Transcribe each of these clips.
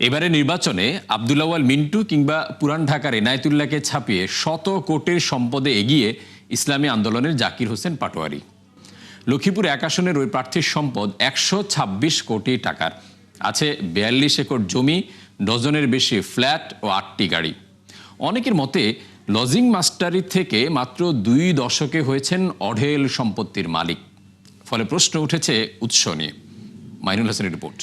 এবারে নির্বাচনে আব্দুল আউয়াল মিন্টু কিংবা পুরান ঢাকার এনায়েতুল্লাহকে ছাপিয়ে শত কোটির সম্পদে এগিয়ে ইসলামী আন্দোলনের জাকির হোসেন পাটোয়ারি। লক্ষ্মীপুর ১ আসনের ওই প্রার্থীর সম্পদ ১২৬ কোটি টাকার, আছে ৪২ একর জমি, ডজনের বেশি ফ্ল্যাট ও ৮টি গাড়ি। অনেকের মতে লজিং মাস্টারি থেকে মাত্র ২ দশকে হয়েছেন অঢেল সম্পত্তির মালিক। ফলে প্রশ্ন উঠেছে উৎস নিয়ে। মাইনুল হাসানের রিপোর্ট।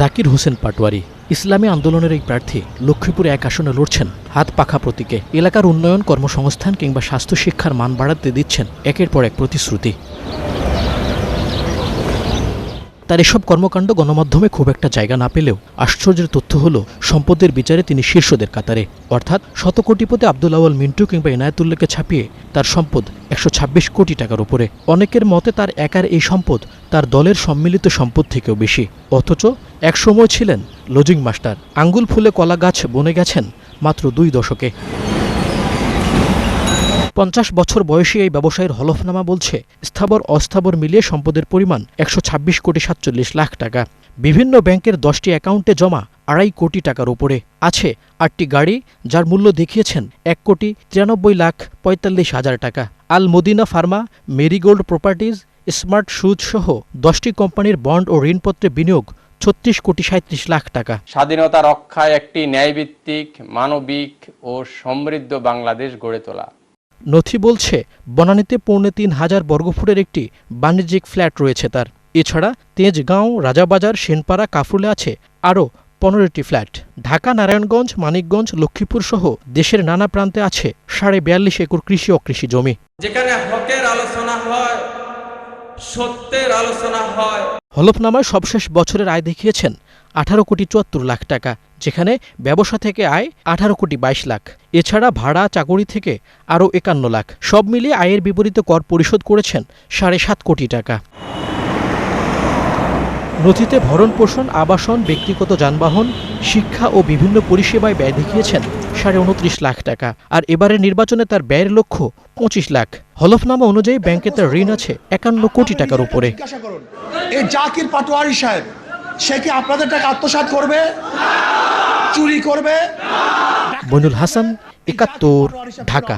জাকির হোসেন পাটোয়ারি ইসলামী আন্দোলনের এই প্রার্থী লক্ষ্মীপুর ১ আসনে লড়ছেন হাত পাখা প্রতীকে। এলাকার উন্নয়ন, কর্মসংস্থান কিংবা স্বাস্থ্য শিক্ষার মান বাড়াতে দিচ্ছেন একের পর এক প্রতিশ্রুতি। তার এসব কর্মকাণ্ড গণমাধ্যমে খুব একটা জায়গা না পেলেও আশ্চর্যের তথ্য হলো সম্পদের বিচারে তিনি শীর্ষদের কাতারে। অর্থাৎ শতকোটিপতি আব্দুল আউয়াল মিন্টু কিংবা এনায়েতুল্লাহকে ছাপিয়ে তার সম্পদ ১২৬ কোটি টাকার উপরে। অনেকের মতে তার একার এই সম্পদ তার দলের সম্মিলিত সম্পদ থেকেও বেশি। অথচ একসময় ছিলেন লজিং মাস্টার। আঙ্গুল ফুলে কলা গাছ বনে গেছেন মাত্র ২ দশকে। ৫০ বছর বয়সী এই ব্যবসায়ীর হলফনামা বলছে স্থাবর অস্থাবর মিলিয়ে সম্পদের পরিমাণ ১২৬ কোটি ৪৭ লাখ টাকা। বিভিন্ন ব্যাংকের ১০টি অ্যাকাউন্টে জমা ২.৫ কোটি টাকার উপরে। আছে ৮টি গাড়ি, যার মূল্য দেখিয়েছেন ১,৯৩,৪৫,০০০ টাকা। Al Madina pharma, marigold properties, smart shoes সহ 10টি কোম্পানির বন্ড ও ঋণপত্রে বিনিয়োগ ৩৬ কোটি ৩৭ লাখ টাকা। স্বাধীনতা রক্ষায় একটি ন্যায়ভিত্তিক, মানবিক ও সমৃদ্ধ বাংলাদেশ গড়ে তোলা। নথি বলছে বনানীতে ৩,৫০০ বর্গফুটের একটি বাণিজ্যিক ফ্ল্যাট রয়েছে তার। এছাড়া তেজগাঁও, রাজাবাজার, সেনপাড়া, কাফরুলে আছে আরও ১৫টি ফ্ল্যাট। ঢাকা, নারায়ণগঞ্জ, মানিকগঞ্জ, লক্ষ্মীপুর সহ দেশের নানা প্রান্তে আছে ৪২.৫ একর কৃষি ও কৃষি জমি। যেখানে হকের আলোচনা হয়, সত্যের আলোচনা হয়। হলফনামায় সবশেষ বছরের আয় দেখিয়েছেন ১৮ কোটি ৭৪ লাখ টাকা, যেখানে ব্যবসা থেকে আয় ১৮ কোটি ২২ লাখ। এছাড়া ভাড়া, চাকরি থেকে আরও ৫১ লাখ। সব মিলিয়ে আয়ের বিপরীতে কর পরিশোধ করেছেন ৭.৫ কোটি টাকা। নথিতে ভরণ পোষণ, আবাসন, ব্যক্তিগত যানবাহন, শিক্ষা ও বিভিন্ন পরিষেবায় ব্যয় দেখিয়েছেন ২৯.৫ লাখ টাকা। আর এবারের নির্বাচনে তার ব্যয়ের লক্ষ্য ২৫ লাখ। হলফনামা অনুযায়ী ব্যাংকে তার ঋণ আছে ৫১ কোটি টাকার উপরে। এই জাকির পাটোয়ারি সাহেব, সে কি আপনাদের টাকা আত্মসাৎ করবে, চুরি করবে? মইনুল হাসান, ৭১, ঢাকা।